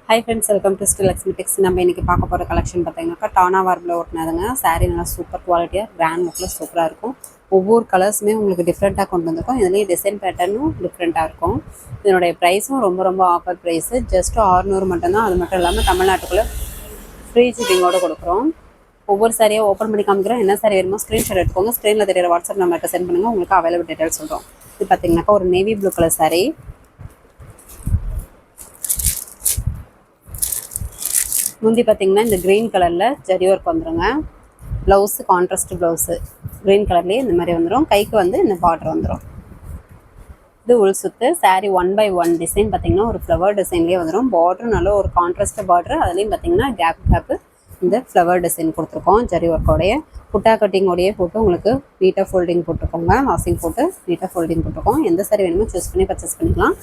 Hi friends, welcome to Still Cosmetics. நம்ம இன்னைக்கு பார்க்க போற கலெக்ஷன் பார்த்தீங்கன்னா டானா வார்ப்ல ஓட்டுனதுங்க. saree நல்லா சூப்பர் குவாலிட்டியா கிராண்ட் லுக்ல சூப்பரா இருக்கும். ஒவ்வொரு கலர்ஸுமே உங்களுக்கு டிஃப்ரெண்ட்டாக கொண்டு வந்திருக்கும். இதுலேயே டிசைன் பேட்டர்னும் டிஃப்ரெண்ட்டாக இருக்கும். இதனுடைய ப்ரைஸும் ரொம்ப ஆஃபர் ப்ரைஸு. ஜஸ்ட் 600 மட்டும்தான். அது மட்டும் இல்லாமல் தமிழ்நாட்டுக்குள்ளே ஃப்ரீ ஷிப்பிங்கோடு கொடுக்குறோம். ஒவ்வொரு சாரியாக ஓப்பன் பண்ணி காமிக்கிறோம். என்ன சாரி வேணுமோ ஸ்க்ரீன்ஷாட் எடுத்துக்கோங்க. ஸ்க்ரீனில் தெரியிற வாட்ஸ்அப் நம்பருக்கு சென்ட் பண்ணுங்கள். உங்களுக்கு அவைலபிள் டீட்டெயில்ஸ் சொல்கிறோம். இது பார்த்தீங்கன்னாக்கா ஒரு நேவி ப்ளூ கலர் சாரி. முந்தி பார்த்தீங்கன்னா இந்த க்ரீன் கலரில் ஜரி ஒர்க் வந்துடுங்க. ப்ளவுஸு கான்ட்ராஸ்ட் ப்ளவுஸு க்ரீன் கலர்லேயே இந்த மாதிரி வந்துடும். கைக்கு வந்து இந்த பார்டர் வந்துடும். இது உள் சுத்து. சாரீ 1/1 டிசைன் பார்த்தீங்கன்னா ஒரு ஃப்ளவர் டிசைன்லேயே வந்துடும். பார்டரும் நல்ல ஒரு கான்ட்ராஸ்ட் பார்டர். அதுலேயும் பார்த்தீங்கன்னா கேப்பு இந்த ஃப்ளவர் டிசைன் கொடுத்துருக்கோம். ஜரி ஒர்க்கோடைய புட்டா கட்டிங்கோடையே போட்டு உங்களுக்கு நீட்டாக ஃபோல்டிங் போட்டுருக்கோங்க. வாஷிங் போட்டு நீட்டாக ஃபோல்டிங் போட்டுருக்கோம். எந்த சாரி வேணுமோ சூஸ் பண்ணி பர்ச்சேஸ் பண்ணிக்கலாம்.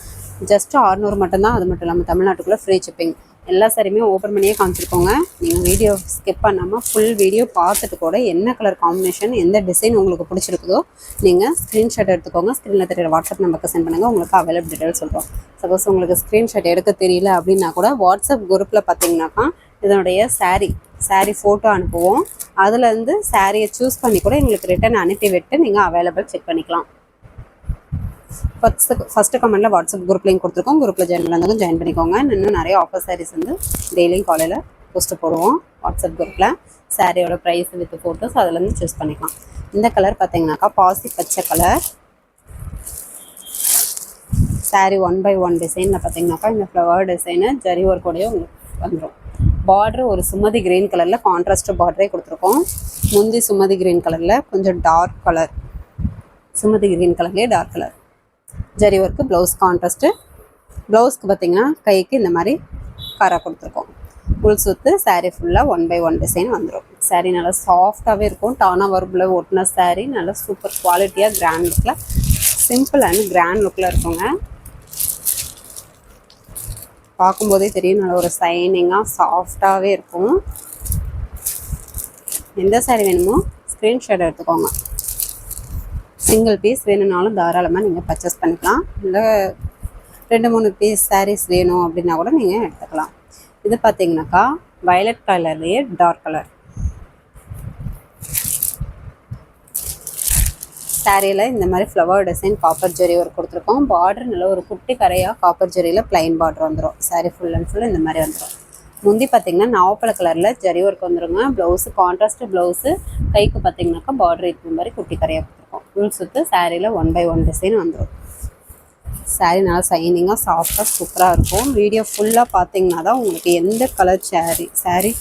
ஜஸ்ட் 600 மட்டும்தான். அது மட்டும் இல்லாமல் தமிழ்நாட்டுக்குள்ளே ஃப்ரீ ஷிப்பிங். எல்லா சாரியுமே ஓப்பன் பண்ணியே காமிச்சிருக்கோங்க. நீங்கள் வீடியோ ஸ்கிப் பண்ணாமல் ஃபுல் வீடியோ பார்த்துட்டு கூட என்ன கலர் காம்பினேஷன் எந்த டிசைன் உங்களுக்கு பிடிச்சிருக்குதோ நீங்கள் ஸ்க்ரீன்ஷாட் எடுத்துக்கோங்க. ஸ்க்ரீனில் தெரியுற வாட்ஸ்அப் நம்பருக்கு சென்ட் பண்ணுங்கள். உங்களுக்கு அவைலபிள் டீட்டெயில் சொல்கிறோம். சப்போஸ் உங்களுக்கு ஸ்க்ரீன்ஷாட் எடுக்க தெரியல அப்படின்னா கூட வாட்ஸ்அப் குரூப்பில் பார்த்தீங்கன்னாக்கா இதனுடைய சாரீ ஃபோட்டோ அனுப்புவோம். அதுலேருந்து சாரியை சூஸ் பண்ணி கூட எங்களுக்கு ரிட்டன் அனுப்பி விட்டு நீங்கள் அவைலபிள் செக் பண்ணிக்கலாம். ஃபஸ்ட்டு கமெண்ட்டில் வாட்ஸ்அப் குரூப் லிங்க் கொடுத்துருக்கோம். குரூப்பில் ஜாயின் பண்ணாலும் ஜாயின் பண்ணிக்கோங்க. இன்னும் நிறைய ஆஃபர் சாரீஸ் வந்து டெய்லியும் காலையில் போஸ்ட்டு போடுவோம் வாட்ஸ்அப் குரூப்பில். சாரியோட ப்ரைஸ் வித் ஃபோட்டோஸ் அதுலேருந்து சூஸ் பண்ணிக்கலாம். இந்த கலர் பார்த்தீங்கன்னாக்கா பாசி பச்சை கலர். சாரீ 1/1 டிசைனில் பார்த்தீங்கன்னாக்கா இந்த ஃப்ளவர் டிசைனு ஜரி ஒர்க்கோடையே உங்களுக்கு வந்துடும். பார்டர் ஒரு சுமதி கிரீன் கலரில் கான்ட்ராஸ்ட் பார்டரே கொடுத்துருக்கோம். முந்தி சுமதி கிரீன் கலரில் கொஞ்சம் டார்க் கலர். சுமதி கிரீன் கலர்லேயே dark colour zari work. Blouse contrast. ப்ளவுஸ்க்கு பார்த்தீங்கன்னா கைக்கு இந்த மாதிரி காரா கொடுத்துருக்கோம். உள் சுத்து. சாரீ ஃபுல்லாக 1/1 டிசைன் வந்துடும். சாரீ நல்லா சாஃப்டாகவே இருக்கும். டானா வர்பில் ஒட்டின சாரீ நல்லா சூப்பர் குவாலிட்டியாக கிராண்ட் லுக்கில் சிம்பிள் அண்ட் கிராண்ட் லுக்கில் இருக்குங்க. பார்க்கும்போதே தெரியும் நல்ல ஒரு சைனிங்காக சாஃப்டாகவே இருக்கும். எந்த சாரீ வேணுமோ ஸ்க்ரீன்ஷாட் எடுத்துக்கோங்க. சிங்கிள் பீஸ் வேணும்னாலும் தாராளமாக நீங்கள் பர்ச்சேஸ் பண்ணிக்கலாம். இல்லை 2-3 பீஸ் சாரீஸ் வேணும் அப்படின்னா கூட நீங்கள் எடுத்துக்கலாம். இது பார்த்தீங்கன்னாக்கா வயலட் கலர்லேயே டார்க் கலர். சாரியில் இந்த மாதிரி ஃப்ளவர் டிசைன் காப்பர் ஜெரி ஒர்க் கொடுத்துருக்கோம். பார்டர் நல்ல ஒரு குட்டி கரையாக காப்பர் ஜெரியில் ப்ளைன் பார்டர் வந்துடும். சாரீ ஃபுல் அண்ட் ஃபுல் இந்த மாதிரி வந்துடும். முந்தி பார்த்தீங்கன்னா நாவப்பழ கலரில் ஜரி ஒர்க் வந்துடுங்க. Blouse contrast blouse. கைக்கு பார்த்தீங்கன்னாக்கா பார்டர் இருக்கிற மாதிரி குட்டி கரையாக கொடுத்துருக்கோம். உள் சுத்து. சாரியில் 1/1 டிசைன் வந்துடும். சாரீ நல்லா சைனிங்காக சாஃப்டாக சூப்பராக இருக்கும். வீடியோ ஃபுல்லாக பார்த்தீங்கன்னா தான் உங்களுக்கு எந்த கலர் சாரீ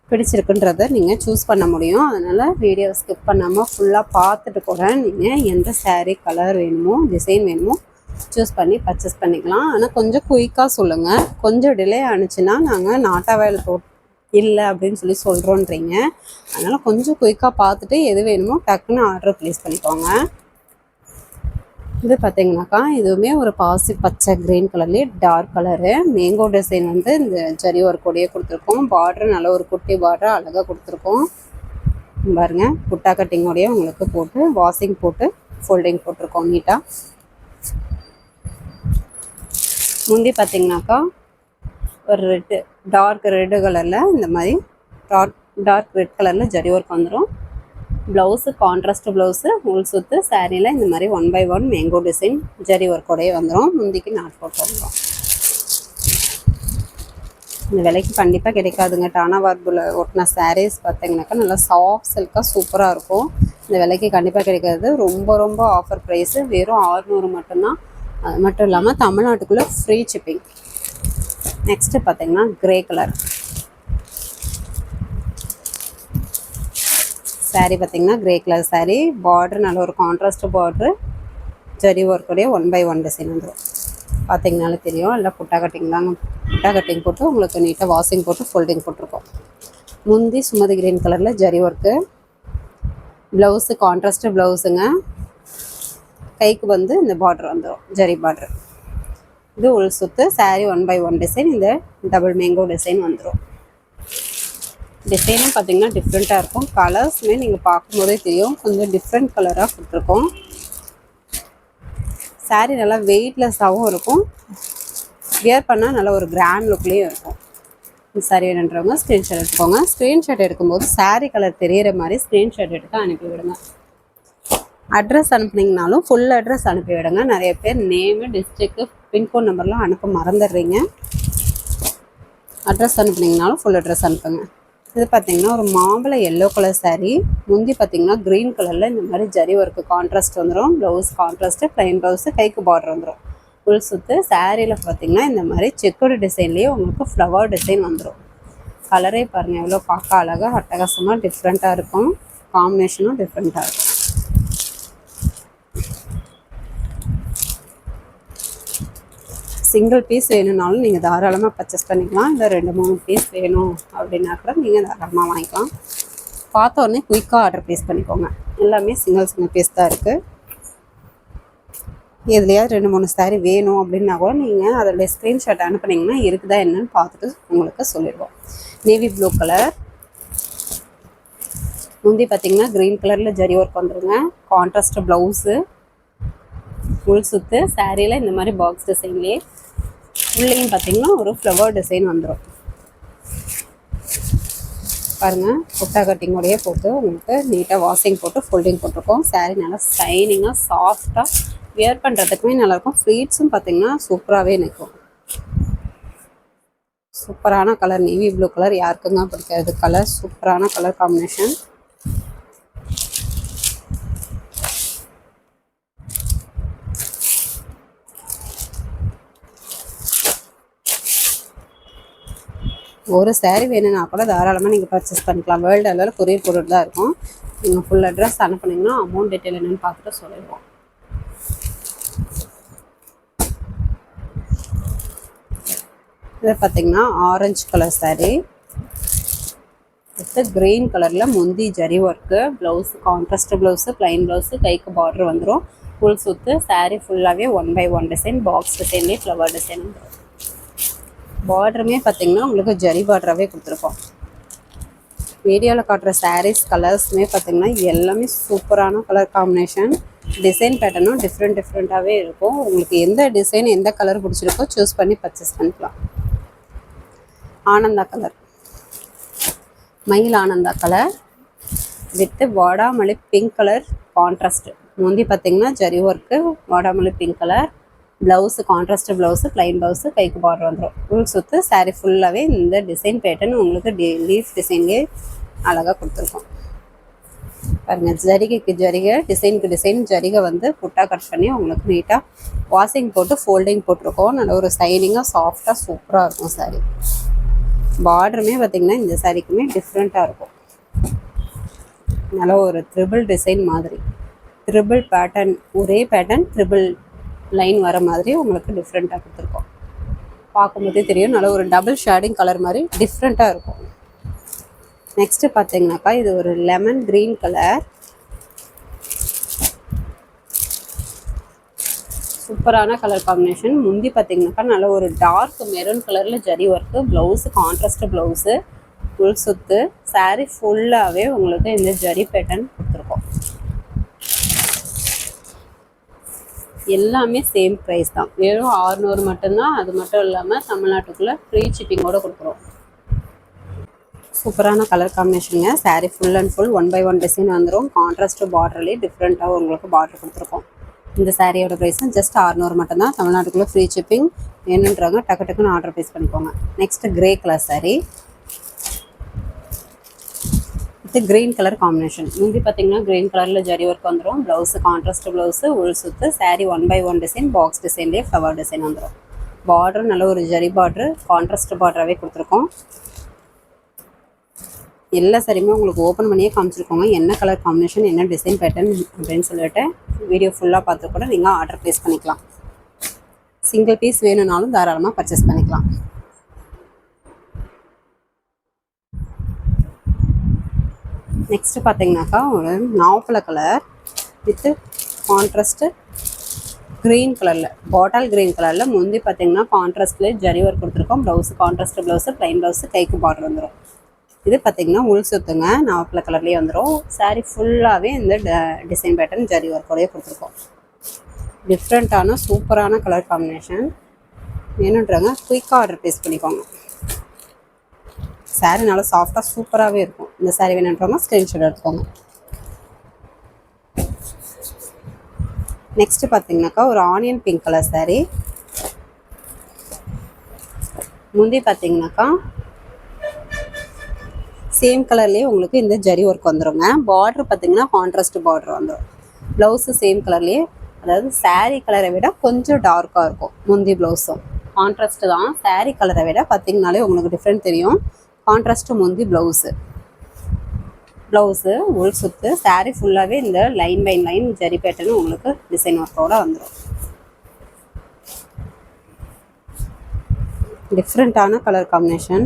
பிடிச்சிருக்குன்றதை நீங்கள் சூஸ் பண்ண முடியும். அதனால் வீடியோ ஸ்கிப் பண்ணாமல் ஃபுல்லாக பார்த்துட்டு கூட நீங்கள் எந்த சாரீ கலர் வேணுமோ டிசைன் வேணுமோ சூஸ் பண்ணி பர்ச்சேஸ் பண்ணிக்கலாம். ஆனால் கொஞ்சம் குயிக்காக சொல்லுங்கள். கொஞ்சம் டிலே ஆனிச்சுன்னா நாங்கள் நாட் அவைலபிள் இல்லை அப்படின்னு சொல்லி சொல்கிறோன்றீங்க. அதனால் கொஞ்சம் குயிக்காக பார்த்துட்டு எது வேணுமோ டக்குன்னு ஆர்டர் ப்ளேஸ் பண்ணிக்கோங்க. இது பார்த்தீங்கன்னாக்கா இதுவுமே ஒரு பாசி பச்சை க்ரீன் கலர்லேயே டார்க் கலரு. மேங்கோ டிசைன் வந்து இந்த ஜரி ஒர்க்கோடையே கொடுத்துருக்கோம். பார்டர் நல்ல ஒரு குட்டி பார்டர் அழகாக கொடுத்துருக்கோம். பாருங்க புட்டா கட்டிங்கோடையே உங்களுக்கு போட்டு வாஷிங் போட்டு ஃபோல்டிங் போட்டிருக்கோம் நீட்டாக. முந்தி பார்த்தீங்கன்னாக்கா ஒரு டார்க் ரெட்டு கலரில் இந்த மாதிரி டார்க் ரெட் கலரில் ஜரி ஒர்க் வந்துடும். Blouse contrast blouse. உள் சுத்து. சாரியில் இந்த மாதிரி 1/1 மேங்கோ டிசைன் ஜரி ஒர்க்கோடையே வந்துடும். முந்திக்கு நாட் போட்டு வந்துடும். இந்த விலைக்கு கண்டிப்பாக கிடைக்காதுங்க. டானா வார்பில் ஒட்டின சாரீஸ் பார்த்தீங்கன்னாக்கா நல்லா சாஃப்ட் சில்காக சூப்பராக இருக்கும். இந்த விலைக்கு கண்டிப்பாக கிடைக்காது. ரொம்ப ஆஃபர் ப்ரைஸு. வெறும் 600 மட்டும்தான். அது மட்டும் இல்லாமல் தமிழ்நாட்டுக்குள்ளே ஃப்ரீ ஷிப்பிங். நெக்ஸ்ட்டு பார்த்தீங்கன்னா க்ரே கலர் சாரீ. பார்த்தீங்கன்னா க்ரே கலர் சாரீ. பார்டர் நல்ல ஒரு கான்ட்ராஸ்ட் பார்டரு ஜரி ஒர்க்குடைய 1/1 டிசைன் வந்துடும். பார்த்தீங்கனாலே தெரியும். இல்லை புட்டா கட்டிங் தாங்க. புட்டா கட்டிங் போட்டு உங்களுக்கு நீட்டாக வாஷிங் போட்டு ஃபோல்டிங் போட்டிருக்கோம். முந்தி சுமதி கிரீன் கலரில் ஜரி ஒர்க்கு. ப்ளவுஸு கான்ட்ராஸ்ட் ப்ளவுஸுங்க. கைக்கு வந்து இந்த பார்டர் வந்துடும் ஜரி பார்டர். இது உள் சுத்து. சாரீ 1/1 டிசைன். இந்த டபுள் மேங்கோ டிசைன் வந்துடும். டிசைனும் பார்த்தீங்கன்னா டிஃப்ரெண்ட்டாக இருக்கும். கலர்ஸுமே நீங்கள் பார்க்கும்போதே தெரியும் கொஞ்சம் டிஃப்ரெண்ட் கலராக கொடுத்துருக்கோம். சாரீ நல்லா வெயிட்லெஸ்ஸாகவும் இருக்கும். வியர் பண்ணால் நல்ல ஒரு கிராண்ட் லுக்லேயும் இருக்கும். சாரி வேணுன்றவங்க ஸ்க்ரீன்ஷாட் எடுத்துக்கோங்க. ஸ்க்ரீன்ஷாட் எடுக்கும்போது சாரீ கலர் தெரியிற மாதிரி ஸ்க்ரீன்ஷாட் எடுத்து அனுப்பி விடுங்க. அட்ரஸ் அனுப்புனீங்கனாலும் ஃபுல் அட்ரஸ் அனுப்பி விடுங்க. நிறைய பேர் நேமு, டிஸ்ட்ரிக்ட்டு, பின்கோட் நம்பர்லாம் அனுப்ப மறந்துடுறீங்க. அட்ரஸ் அனுப்புனீங்கனாலும் ஃபுல் அட்ரஸ் அனுப்புங்க. இது பார்த்தீங்கன்னா ஒரு மாம்பழ எல்லோ கலர் சாரீ. முந்தி பார்த்தீங்கன்னா க்ரீன் கலரில் இந்த மாதிரி ஜரி ஒர்க்கு கான்ட்ராஸ்ட் வந்துடும். ப்ளவுஸ் கான்ட்ராஸ்ட்டு, ப்ளைன் ப்ளவுஸு, கைக்கு பார்டர் வந்துடும். ஃபுல் சுற்று சாரியில் பார்த்தீங்கன்னா இந்த மாதிரி செக்குடு டிசைன்லேயே உங்களுக்கு ஃப்ளவர் டிசைன் வந்துடும். கலரே பாருங்கள் எவ்வளோ பார்க்க அழகாக அட்டகாசமாக டிஃப்ரெண்ட்டாக இருக்கும். காம்பினேஷனும் டிஃப்ரெண்ட்டாக இருக்கும். சிங்கிள் பீஸ் வேணும்னாலும் நீங்கள் தாராளமாக பர்ச்சேஸ் பண்ணிக்கலாம். இல்லை 2-3 பீஸ் வேணும் அப்படின்னா கூட நீங்கள் தாராளமாக வாங்கிக்கலாம். பார்த்த உடனே குயிக்காக ஆர்டர் ப்ளேஸ் பண்ணிக்கோங்க. எல்லாமே சிங்கிள் பீஸ் தான் இருக்குது. எதுலையாவது 2-3 சாரீ வேணும் அப்படின்னா கூட நீங்கள் அதோடைய ஸ்க்ரீன்ஷாட் அனுப்புனீங்கன்னா இருக்குதா என்னன்னு பார்த்துட்டு உங்களுக்கு சொல்லிடுவோம். Navy blue colour. முந்தி பார்த்தீங்கன்னா க்ரீன் கலரில் ஜரி ஒர்க் வந்துடுங்க. கான்ட்ராஸ்ட் ப்ளவுஸு, ஃபுல் சுற்று சாரியில் இந்த மாதிரி பாக்ஸ் டிசைன்லேயே உள்ளேயும் பார்த்தீங்கன்னா ஒரு ஃப்ளவர் டிசைன் வந்துடும். பாருங்கள் புட்டா கட்டிங்கோடையே போட்டு உங்களுக்கு நீட்டாக வாஷிங் போட்டு ஃபோல்டிங் போட்டிருக்கோம். சாரீ நல்லா ஷைனிங்காக சாஃப்டாக வியர் பண்ணுறதுக்குமே நல்லாயிருக்கும். ஃப்ளீட்ஸும் பார்த்தீங்கன்னா சூப்பராகவே நிற்கும். சூப்பரான கலர் நேவி ப்ளூ கலர். யாருக்குங்க பிடிக்காது கலர்? சூப்பரான கலர் காம்பினேஷன். ஒரு சாரீ வேணும்னா கூட தாராளமாக நீங்கள் பர்ச்சேஸ் பண்ணிக்கலாம். வேர்ல்டு அளவில் கொரியர் போட்டுட்டு தான் இருக்கும். நீங்கள் ஃபுல் அட்ரஸ் அனுப்புனீங்கன்னா அமௌண்ட் டீட்டெயில் என்னென்னு பார்த்துட்டு சொல்லிடுவோம். இதை பார்த்தீங்கன்னா orange colour sari with green கலரில் முந்தி zari work, blouse contrast blouse, plain blouse, கைக்கு பார்டர் வந்துடும். ஃபுல் சுற்று சாரீ ஃபுல்லாகவே 1/1 டிசைன், பாக்ஸ் டிசைன்லேயே ஃப்ளவர் டிசைன் வந்துடும். பார்டருமே பார்த்தீங்கன்னா உங்களுக்கு ஜரி பார்டராகவே கொடுத்துருக்கோம். வீடியோவில் காட்டுற சாரீஸ் கலர்ஸுமே பார்த்தீங்கன்னா எல்லாமே சூப்பரான கலர் காம்பினேஷன். டிசைன் பேட்டர்னும் டிஃப்ரெண்ட்டாகவே இருக்கும். உங்களுக்கு எந்த டிசைன் எந்த கலர் பிடிச்சிருக்கோ சூஸ் பண்ணி பர்ச்சேஸ் பண்ணிக்கலாம். ஆனந்தா கலர், மயில் ஆனந்தா கலர் வித்து வாடாமல்லி பிங்க் கலர் கான்ட்ராஸ்ட். முந்தி பார்த்தீங்கன்னா ஜரி ஒர்க்கு, வாடாமல்லி pink colour, blouse contrast blouse, plain blouse, கைக்கு பார்டர் வந்துடும். ஃபுல் சுற்று சாரீ ஃபுல்லாகவே இந்த டிசைன் பேட்டர்ன் உங்களுக்கு லீஃப் டிசைன்லேயே அழகாக கொடுத்துருக்கோம். பாருங்கள் ஜரிகைக்கு ஜரிகை, டிசைனுக்கு டிசைன் ஜரிகை வந்து புட்டா கட் பண்ணி உங்களுக்கு நீட்டாக வாஷிங் போட்டு ஃபோல்டிங் போட்டிருக்கோம். நல்ல ஒரு ஷைனிங்காக சாஃப்டாக சூப்பராக இருக்கும் சாரீ. பார்டருமே பார்த்திங்கன்னா இந்த சாரீக்குமே டிஃப்ரெண்ட்டாக இருக்கும். நல்ல ஒரு ட்ரிபிள் டிசைன் மாதிரி, ட்ரிபிள் பேட்டர்ன், ஒரே பேட்டர்ன் ட்ரிபிள் லைன் வர மாதிரி உங்களுக்கு டிஃப்ரெண்ட்டாக கொடுத்துருக்கோம். பார்க்கும்போதே தெரியும் நல்ல ஒரு டபுள் ஷேடிங் கலர் மாதிரி டிஃப்ரெண்ட்டாக இருக்கும். நெக்ஸ்ட்டு பார்த்தீங்கன்னாக்கா இது ஒரு லெமன் க்ரீன் கலர். சூப்பரான கலர் காம்பினேஷன். முந்தி பார்த்தீங்கன்னாக்கா நல்ல ஒரு டார்க் மெரூன் கலரில் zari work, blouse contrast blouse, full சுற்று சாரீ ஃபுல்லாகவே உங்களுக்கு இந்த ஜரி பேட்டர்ன் கொடுத்துருக்கோம். எல்லாமே சேம் ப்ரைஸ் தான், வெறும் 600 மட்டும்தான். அது மட்டும் இல்லாமல் தமிழ்நாட்டுக்குள்ளே ஃப்ரீ ஷிப்பிங்கோடு கொடுக்குறோம். சூப்பரான கலர் காம்பினேஷனுங்க. Sari full and full 1/1 design வந்துடும். கான்ட்ராஸ்ட் பார்டர்லேயே டிஃப்ரெண்ட்டாக உங்களுக்கு பார்டர் கொடுத்துருக்கோம். இந்த சாரியோட ப்ரைஸும் ஜஸ்ட் 600 மட்டும்தான். தமிழ்நாட்டுக்குள்ளே ஃப்ரீ ஷிப்பிங். வேணுன்றவங்க டக்குன்னு ஆர்டர் ப்ளேஸ் பண்ணிக்கோங்க. Next grey colour sari with green colour combination. முந்தி பார்த்தீங்கன்னா க்ரீன் கலரில் ஜரி ஒர்க் வந்துடும். ப்ளவுஸு கான்ட்ராஸ்ட் ப்ளவுஸு, உள் சுற்று சாரீ 1/1 டிசைன், பாக்ஸ் டிசைன்லேயே ஃப்ளவர் டிசைன் வந்துடும். பார்டர் நல்ல ஒரு ஜரி பார்டர், கான்ட்ராஸ்ட் பார்டராகவே கொடுத்துருக்கோம். எல்லா சாரியுமே உங்களுக்கு ஓப்பன் பண்ணியே காமிச்சிருக்கோங்க. என்ன கலர் காம்பினேஷன், என்ன டிசைன் பேட்டர்ன் அப்படின்னு சொல்லிட்டு வீடியோ ஃபுல்லாக பார்த்து கூட நீங்கள் ஆர்டர் ப்ளேஸ் பண்ணிக்கலாம். சிங்கிள் பீஸ் வேணும்னாலும் தாராளமாக பர்ச்சேஸ் பண்ணிக்கலாம். நெக்ஸ்ட்டு பார்த்தீங்கன்னாக்கா ஒரு நாவப்பழ கலர் வித்து கான்ட்ராஸ்ட்டு க்ரீன் கலரில், பாட்டில் க்ரீன் கலரில். முந்தி பார்த்தீங்கன்னா கான்ட்ராஸ்ட்லேயே ஜரி ஒர்க் கொடுத்துருக்கோம். Blouse contrast blouse, plain blouse, கைக்கு பார்டர் வந்துடும். இது பார்த்திங்கன்னா உள் சுற்றுங்க, நாவப்பழ கலர்லேயே வந்துடும். சாரீ ஃபுல்லாகவே இந்த டிசைன் பேட்டர்ன் ஜரி ஒர்க்கோடையே கொடுத்துருக்கோம். டிஃப்ரெண்ட்டான சூப்பரான கலர் காம்பினேஷன். வேணுன்றவங்க குயிக்காக ஆர்டர் ப்ளேஸ் பண்ணிக்கோங்க. சாரீ நல்லா சாஃப்டாக சூப்பராகவே இருக்கும். இந்த சாரீ வேணுன்றவங்க ஸ்க்ரீன்ஷாட் எடுத்துக்கோங்க. நெக்ஸ்ட்டு பார்த்தீங்கன்னாக்கா ஒரு ஆனியன் பிங்க் கலர் சாரீ. முந்தி பார்த்தீங்கன்னாக்கா சேம் கலர்லேயே உங்களுக்கு இந்த ஜரி ஒர்க் வந்துடுங்க. பார்டர் பார்த்தீங்கன்னா கான்ட்ராஸ்ட் பார்டர் வந்துடும். ப்ளவுஸு சேம் கலர்லேயே, அதாவது சாரீ கலரை விட கொஞ்சம் டார்க்காக இருக்கும். முந்தி ப்ளவுஸும் கான்ட்ராஸ்ட்டு தான். சாரீ கலரை விட பார்த்தீங்கனாலே உங்களுக்கு டிஃப்ரெண்ட் தெரியும். கான்ட்ராஸ்ட்டு முந்தி ப்ளவுஸு உள் சுத்து. சாரீ ஃபுல்லாகவே இந்த line by line zari pattern உங்களுக்கு டிசைன் ஒர்க்கோடு வந்துடும். டிஃப்ரெண்ட்டான கலர் காம்பினேஷன்.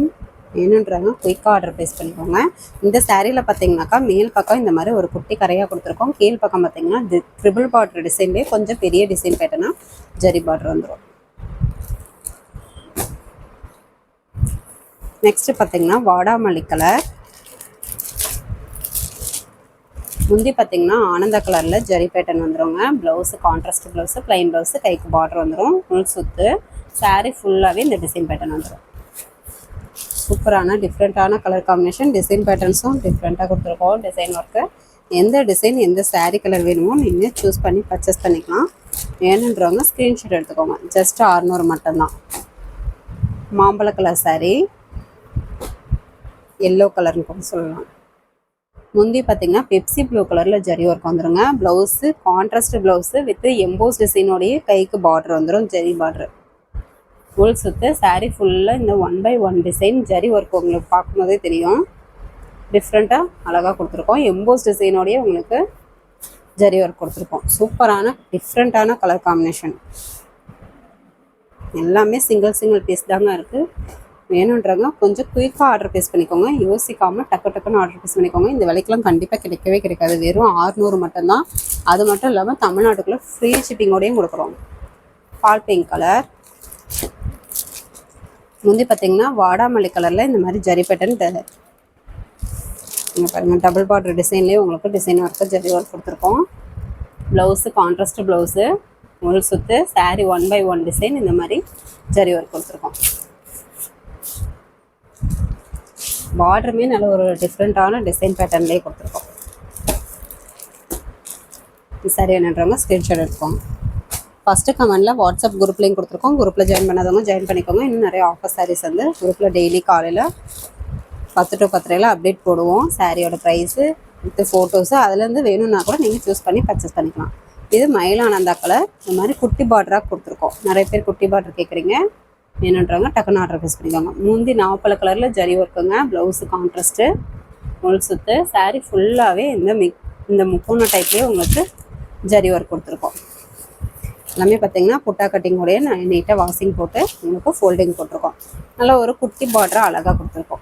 வேணுன்றவங்க குயிக்காக ஆர்டர் ப்ளேஸ் பண்ணிக்கோங்க. இந்த சாரியில் பார்த்தீங்கன்னாக்கா மேல் பக்கம் இந்த மாதிரி ஒரு குட்டி கரையாக கொடுத்துருக்கோம். கீழ் பக்கம் பார்த்தீங்கன்னா ட்ரிபிள் பார்டர் டிசைன்லேயே கொஞ்சம் பெரிய டிசைன் பேட்டர்னா ஜரி பார்டர் வந்துடும். நெக்ஸ்ட்டு பார்த்தீங்கன்னா வாடாமல்லி கலர். முந்தி பார்த்தீங்கன்னா ஆனந்த கலரில் ஜரி பேட்டர்ன் வந்துடுங்க. Blouse contrast blouse, plain blouse, கைக்கு பார்டர் வந்துடும். உள் சுத்து. சாரீ ஃபுல்லாகவே இந்த டிசைன் பேட்டர்ன் வந்துடும். சூப்பரான டிஃப்ரெண்ட்டான கலர் காம்பினேஷன். டிசைன் பேட்டர்ன்ஸும் டிஃப்ரெண்ட்டாக கொடுத்துருக்கோம். டிசைன் ஒர்க்கு எந்த டிசைன் எந்த சாரீ கலர் வேணுமோ நீங்கள் சூஸ் பண்ணி பர்ச்சேஸ் பண்ணிக்கலாம். வேணுன்றவங்க ஸ்க்ரீன்ஷாட் எடுத்துக்கோங்க. ஜஸ்ட் 600 மட்டும்தான். மாம்பழ கலர் சாரீ, எல்லோ கலர்னு கூட சொல்லலாம். முந்தி பார்த்தீங்கன்னா பெப்சி ப்ளூ கலரில் ஜரி ஒர்க் வந்துடுங்க. Blouse contrast blouse with emboss டிசைனோடைய கைக்கு பார்டர் வந்துடும், ஜரி பார்டர். உள் சுத்து. சாரீ ஃபுல்லாக இந்த 1/1 டிசைன் ஜரி ஒர்க் உங்களுக்கு பார்க்கும்போதே தெரியும். டிஃப்ரெண்ட்டாக அழகாக கொடுத்துருக்கோம். எம்போஸ் டிசைனோடைய உங்களுக்கு ஜரி ஒர்க் கொடுத்துருக்கோம். சூப்பரான டிஃப்ரெண்ட்டான கலர் காம்பினேஷன். எல்லாமே சிங்கிள் பீஸ் தாங்க இருக்குது. வேணுன்றவங்க கொஞ்சம் குயிக்காக ஆர்டர் ப்ளேஸ் பண்ணிக்கோங்க. யோசிக்காமல் டக்குன்னு ஆர்டர் ப்ளேஸ் பண்ணிக்கோங்க. இந்த விலைக்கெல்லாம் கண்டிப்பாக கிடைக்காது. வெறும் 600 மட்டும்தான். அது மட்டும் இல்லாமல் தமிழ்நாட்டுக்குள்ளே ஃப்ரீ ஷிப்பிங்கோடையும் கொடுக்குறோம். பால் பிங்க் கலர். முந்தி பார்த்தீங்கன்னா வாடாமல்லி கலரில் இந்த மாதிரி ஜரி பேட்டர்ன் நீங்கள் பாருங்கள். டபுள் பார்டர் டிசைன்லேயே உங்களுக்கு டிசைன் ஒர்க்கு ஜரி ஒர்க் கொடுத்துருக்கோம். ப்ளவுஸு கான்ட்ராஸ்ட் ப்ளவுஸு, உள் சுத்து. சாரீ 1/1 டிசைன் இந்த மாதிரி ஜரி ஒர்க் கொடுத்துருக்கோம். பார்டருமே நல்ல ஒரு டிஃப்ரெண்ட்டான டிசைன் பேட்டர்ன்லேயே கொடுத்துருக்கோம். சரி என்னன்றவங்க ஸ்க்ரீன்ஷாட் எடுத்துக்கோங்க. ஃபஸ்ட்டு கமெண்டில் வாட்ஸ்அப் குரூப் லிங்க் கொடுத்துருக்கோம். குரூப்பில் ஜாயின் பண்ணாதவங்க ஜாயின் பண்ணிக்கோங்க. இன்னும் நிறைய ஆஃபர் சாரீஸ் வந்து குரூப்பில் டெய்லி காலையில் 10 to 10 அப்டேட் போடுவோம். சாரியோட ப்ரைஸு வித் ஃபோட்டோஸு அதுலேருந்து வேணும்னா கூட நீங்கள் சூஸ் பண்ணி பர்ச்சேஸ் பண்ணிக்கலாம். இது மயிலானந்தா கலர். இந்த மாதிரி குட்டி பார்டராக கொடுத்துருக்கோம். நிறைய பேர் குட்டி பார்டர் கேட்குறீங்க. வேணுன்றவங்க டக்குன்னு ஆர்டர் ப்ளேஸ் பண்ணிக்கோங்க. முந்தி நாப்பழ கலரில் ஜரி ஒர்க்குங்க. ப்ளவுஸு கான்ட்ராஸ்ட்டு, உள் சுத்து. சாரீ ஃபுல்லாகவே இந்த முக்கோண டைப்லேயே உங்களுக்கு ஜரி ஒர்க் கொடுத்துருக்கோம். எல்லாமே பார்த்தீங்கன்னா புட்டா கட்டிங்கோடைய நீட்டாக வாஷிங் போட்டு உங்களுக்கு ஃபோல்டிங் போட்டிருக்கோம். நல்லா ஒரு குட்டி பார்டராக அழகாக கொடுத்துருக்கோம்.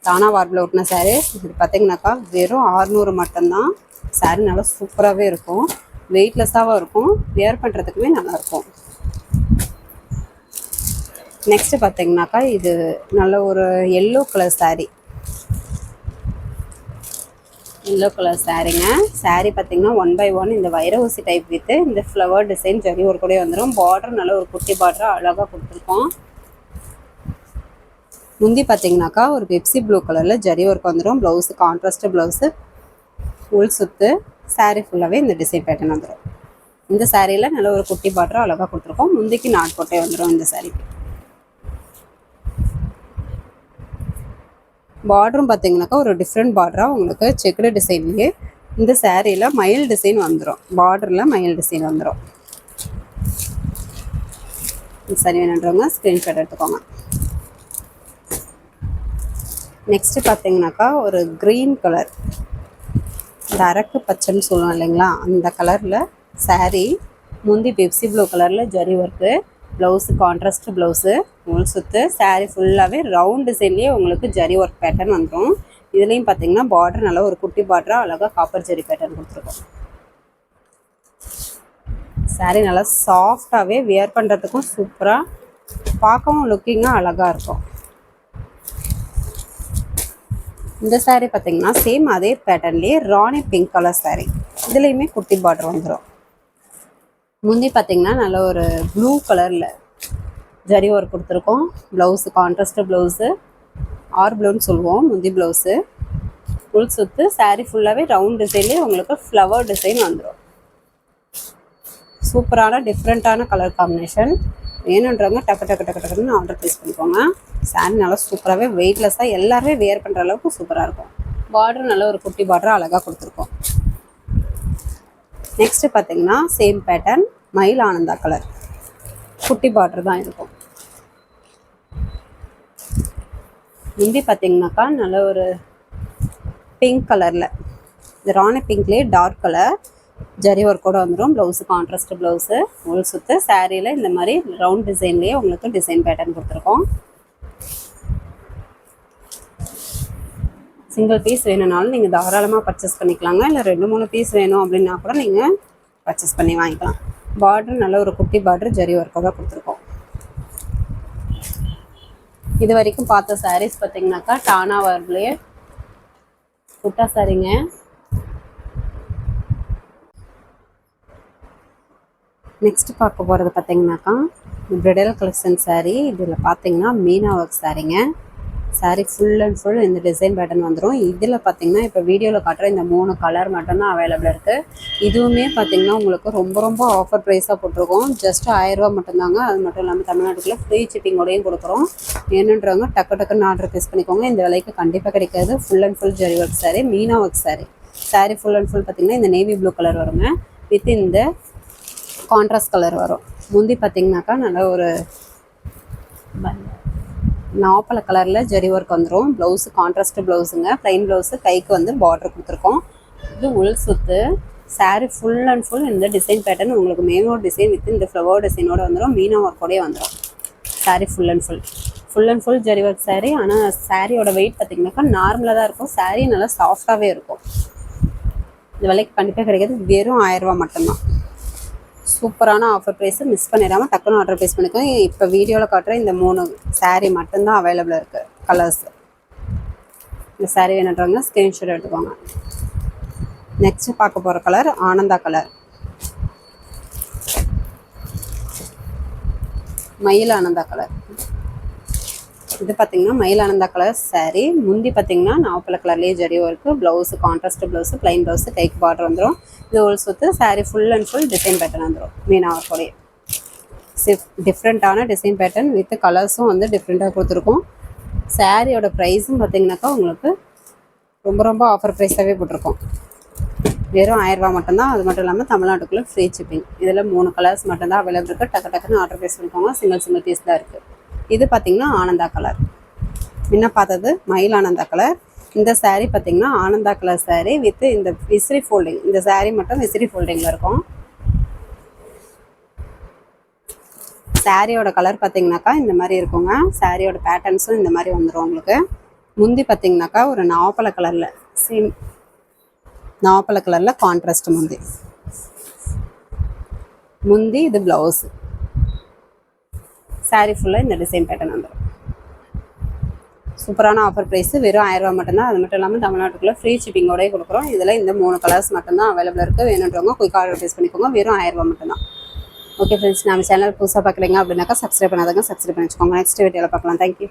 தானா வார்பில் ஒட்டின சாரீ. இது பார்த்தீங்கன்னாக்கா வெறும் 600 மட்டும்தான். சாரீ நல்லா சூப்பராகவே இருக்கும். வெயிட்லெஸ்ஸாகவும் இருக்கும். வியர் பண்ணுறதுக்குமே நல்லாயிருக்கும். நெக்ஸ்ட்டு பார்த்தீங்கன்னாக்கா இது நல்ல ஒரு yellow colour sari. Yellow colour சாரீங்க. சாரீ பார்த்தீங்கன்னா 1/1 இந்த வைர ஊசி டைப் வித்து இந்த ஃப்ளவர் டிசைன் ஜரி ஒரு கூட வந்துடும். பார்டர் நல்ல ஒரு குட்டி பார்டராக அழகாக கொடுத்துருக்கோம். முந்தி பார்த்தீங்கன்னாக்கா ஒரு பெப்சி ப்ளூ கலரில் ஜரி ஒர்க் வந்துடும். ப்ளவுஸு கான்ட்ராஸ்ட் ப்ளவுஸு, உள் சுத்து. சாரீ ஃபுல்லாகவே இந்த டிசைன் பேட்டர்ன் வந்துடும். இந்த சாரியில் நல்ல ஒரு குட்டி பார்டராக அழகாக கொடுத்துருக்கோம். முந்திக்கு நாட் போட்டே வந்துடும். இந்த சாரீக்கு பார்டரும் பார்த்தீங்கன்னாக்கா ஒரு டிஃப்ரெண்ட் பார்டராக உங்களுக்கு செக்குடு டிசைன்லேயே இந்த சாரியில் மயில் டிசைன் வந்துடும். பார்டரில் மயில் டிசைன் வந்துடும். சரி வேணுன்றவங்க ஸ்க்ரீன்ஷாட் எடுத்துக்கோங்க. நெக்ஸ்ட்டு பார்த்தீங்கன்னாக்கா ஒரு க்ரீன் கலர், இந்த அரக்கு பச்சைன்னு சொல்லுவோம் இல்லைங்களா, அந்த கலரில் சாரீ. முந்தி பெப்சி ப்ளூ கலரில் zari work. Blouse contrast blouse, உள் சுத்து. சாரீ ஃபுல்லாகவே ரவுண்ட் டிசைன்லேயே உங்களுக்கு ஜரி ஒர்க் பேட்டர்ன் வந்துடும். இதுலேயும் பார்த்தீங்கன்னா பார்டர் நல்லா ஒரு குட்டி பார்டராக அழகாக காப்பர் ஜரி பேட்டர்ன் கொடுத்துருக்கோம். சாரீ நல்லா சாஃப்டாகவே வியர் பண்ணுறதுக்கும் சூப்பராக, பார்க்கவும் லுக்கிங்காக அழகாக இருக்கும். இந்த சாரீ பார்த்தீங்கன்னா சேம் அதே பேட்டர்ன்லேயே ராணி பிங்க் கலர் சாரீ. இதுலேயுமே குட்டி பார்டர் வந்துடும். முந்தி பார்த்தீங்கன்னா நல்ல ஒரு ப்ளூ கலரில் ஜரி ஒர்க் கொடுத்துருக்கோம். ப்ளவுஸு கான்ட்ராஸ்ட் ப்ளவுஸு, ஆர் ப்ளவுன்னு சொல்லுவோம் முந்தி ப்ளவுஸு. ஃபுல் சுற்று சாரீ ஃபுல்லாகவே ரவுண்ட் டிசைன்லேயே உங்களுக்கு ஃப்ளவர் டிசைன் வந்துடும். சூப்பரான டிஃப்ரெண்ட்டான கலர் காம்பினேஷன். வேணுன்றவங்க டக்கு டக்கு டக்கு டக்குன்னு ஆர்டர் ப்ளேஸ் பண்ணிக்கோங்க. சாரீ நல்லா சூப்பராகவே வெயிட்லெஸ்ஸாக எல்லாருமே வேர் பண்ணுற அளவுக்கு சூப்பராக இருக்கும். பார்டர் நல்ல ஒரு குட்டி பார்டர் அழகாக கொடுத்துருக்கோம். நெக்ஸ்ட்டு பார்த்தீங்கன்னா சேம் பேட்டர்ன் மயில் ஆனந்தா கலர், குட்டி பார்டர் தான் இருக்கும். முந்தி பார்த்தீங்கன்னாக்கா நல்ல ஒரு பிங்க் கலரில், இந்த ராணி பிங்க்லேயே டார்க் கலர் ஜரி ஒர்க்கோட வந்துடும். ப்ளவுஸு கான்ட்ராஸ்ட் ப்ளவுஸு, உள் சுற்று சாரியில் இந்த மாதிரி ரவுண்ட் டிசைன்லேயே உங்களுக்கு டிசைன் பேட்டர்ன் கொடுத்துருக்கோம். சிங்கிள் பீஸ் வேணும்னாலும் நீங்கள் தாராளமாக பர்ச்சேஸ் பண்ணிக்கலாங்க. இல்லை 2-3 பீஸ் வேணும் அப்படின்னா கூட நீங்கள் பர்ச்சேஸ் பண்ணி வாங்கிக்கலாம். பார்டர் நல்ல ஒரு குட்டி பார்டர் ஜரி ஒர்க்கோட கொடுத்துருக்கோம். இது வரைக்கும் பார்த்த சாரீஸ் பார்த்தீங்கன்னாக்கா டானா வர்க்லேயே குட்டா சாரீங்க. நெக்ஸ்ட் பார்க்க போகிறது பார்த்தீங்கன்னாக்கா பிரைடல் கலெக்ஷன் சாரீ. இதில் பார்த்தீங்கன்னா மீனா ஒர்க் சாரீங்க. சாரீ ஃபுல் அண்ட் ஃபுல் இந்த டிசைன் பேட்டர்ன் வந்துடும். இதில் பார்த்தீங்கன்னா இப்போ வீடியோவில் காட்டுற இந்த 3 கலர் மட்டும்தான் அவைலபிள் இருக்குது. இதுவுமே பார்த்தீங்கன்னா உங்களுக்கு ரொம்ப ரொம்ப ஆஃபர் ப்ரைஸாக போட்டிருக்கோம். ஜஸ்ட் 1000 ரூபா மட்டும்தாங்க. அது மட்டும் இல்லாமல் தமிழ்நாட்டுக்குள்ளே ஃப்ரீ ஷிப்பிங்கோடையும் கொடுக்குறோம். வேணுன்றவங்க டக்கு டக்குன்னு ஆர்டர் ப்ளேஸ் பண்ணிக்கோங்க. இந்த விலைக்கு கண்டிப்பாக கிடைக்காது. Full and full zari work sari, Meena work sari. Sari full and full பார்த்தீங்கன்னா இந்த நேவி ப்ளூ கலர் வருங்க, வித் இந்த கான்ட்ராஸ்ட் கலர் வரும். முந்தி பார்த்தீங்கன்னாக்கா நல்ல ஒரு நாப்பல கலரில் ஜரி ஒர்க் வந்துடும். ப்ளவுஸு கான்ட்ராஸ்ட் ப்ளவுஸுங்க, ப்ளைன் ப்ளவுஸு, கைக்கு வந்து பார்டர் கொடுத்துருக்கோம். இது உள் சுற்று சாரீ ஃபுல் அண்ட் ஃபுல் இந்த டிசைன் பேட்டர்ன் உங்களுக்கு மேங்கோ டிசைன் வித் இந்த ஃப்ளவர் டிசைனோட வந்துடும். மீனா ஒர்க்கோடே வந்துடும். Sari full and full zari work sari. ஆனால் சாரியோட வெயிட் பார்த்தீங்கன்னாக்கா நார்மலாக தான் இருக்கும். சாரீ நல்லா சாஃப்டாகவே இருக்கும். இந்த விலைக்கு கண்டிப்பாக கிடைக்காது. வெறும் 1000 ரூபா மட்டும்தான். சூப்பரான ஆஃபர் ப்ரைஸு, மிஸ் பண்ணிடாமல் டக்குன்னு ஆர்டர் ப்ளேஸ் பண்ணிக்கோங்க. இப்போ வீடியோவில் காட்டுற இந்த 3 சாரீ மட்டும்தான் அவைலபிளாக இருக்குது கலர்ஸ். இந்த சாரீ வேணுன்றவங்க ஸ்க்ரீன்ஷாட் எடுத்துக்கோங்க. நெக்ஸ்ட்டு பார்க்க போகிற கலர் ஆனந்தா கலர், மயில் ஆனந்தா கலர். இது பார்த்தீங்கன்னா மயில் ஆனந்தா கலர் சாரீ. முந்தி பார்த்தீங்கன்னா நாப்பல கலர்லேயே zari work, blouse contrast blouse, plain blouse, கைக்கு பார்டர் வந்துடும். இது ஒரு சுற்று sari full and full design pattern வந்துடும். மீனா ஒர்க்கோடைய டிஃப்ரெண்ட்டான டிசைன் பேட்டர்ன் வித் கலர்ஸும் வந்து டிஃப்ரெண்ட்டாக கொடுத்துருக்கோம். சாரியோட ப்ரைஸும் பார்த்தீங்கன்னாக்கா உங்களுக்கு ரொம்ப ரொம்ப ஆஃபர் ப்ரைஸாகவே போட்டிருக்கோம். வெறும் 1000 ரூபா மட்டும்தான். அது மட்டும் இல்லாமல் தமிழ்நாட்டுக்குள்ளே ஃப்ரீ ஷிப்பிங். இதில் 3 கலர்ஸ் மட்டும்தான் அவைலபிள் இருக்குது. டக்கு டக்குன்னு ஆர்டர் ப்ளேஸ் பண்ணிக்கோங்க. சிங்கிள் பீஸ் தான் இருக்குது. இது பார்த்தீங்கன்னா ஆனந்தா கலர். என்ன பார்த்தது மயில் ஆனந்தா கலர். இந்த சாரீ பார்த்தீங்கன்னா ஆனந்தா கலர் சாரீ வித் இந்த விசிறி ஃபோல்டிங். இந்த சாரீ மட்டும் விசிறி ஃபோல்டிங்கில் இருக்கும். சாரியோட கலர் பார்த்தீங்கன்னாக்கா இந்த மாதிரி இருக்குங்க. சாரியோட பேட்டர்ன்ஸும் இந்த மாதிரி வந்துடும் உங்களுக்கு. முந்தி பார்த்தீங்கன்னாக்கா ஒரு நாப்பல கலரில், சேம் நாப்பல கலரில் கான்ட்ராஸ்ட் முந்தி இது ப்ளவுஸு. சாரீ ஃபுல்லாக இந்த டிசைன் பேட்டர்ன் வந்துடும். சூப்பரான ஆஃபர் ப்ரைஸு, வெறும் 1000 ரூபா மட்டும்தான். அது மட்டும் இல்லாமல் தமிழ்நாட்டுக்குள்ளே ஃப்ரீ ஷிப்பிங்கோடய கொடுக்குறோம். இதில் இந்த 3 கலர்ஸ் மட்டும்தான் அவைலபிளாக இருக்குது. வேணுன்றவங்க குயிக் ஆர்டர் ப்ளேஸ் பண்ணிக்கோங்க. வெறும் 1000 ரூபா மட்டும்தான். ஓகே ஃப்ரெண்ட்ஸ், நம்ம சேனல் புதுசாக பார்க்குறீங்க அப்படின்னாக்கா சப்ஸ்கிரைப் பண்ணாதவங்க சப்ஸ்கிரைப் பண்ணி வச்சுக்கோங்க. நெக்ஸ்ட் வீடியோவில் பார்க்கலாம். தேங்க்யூ.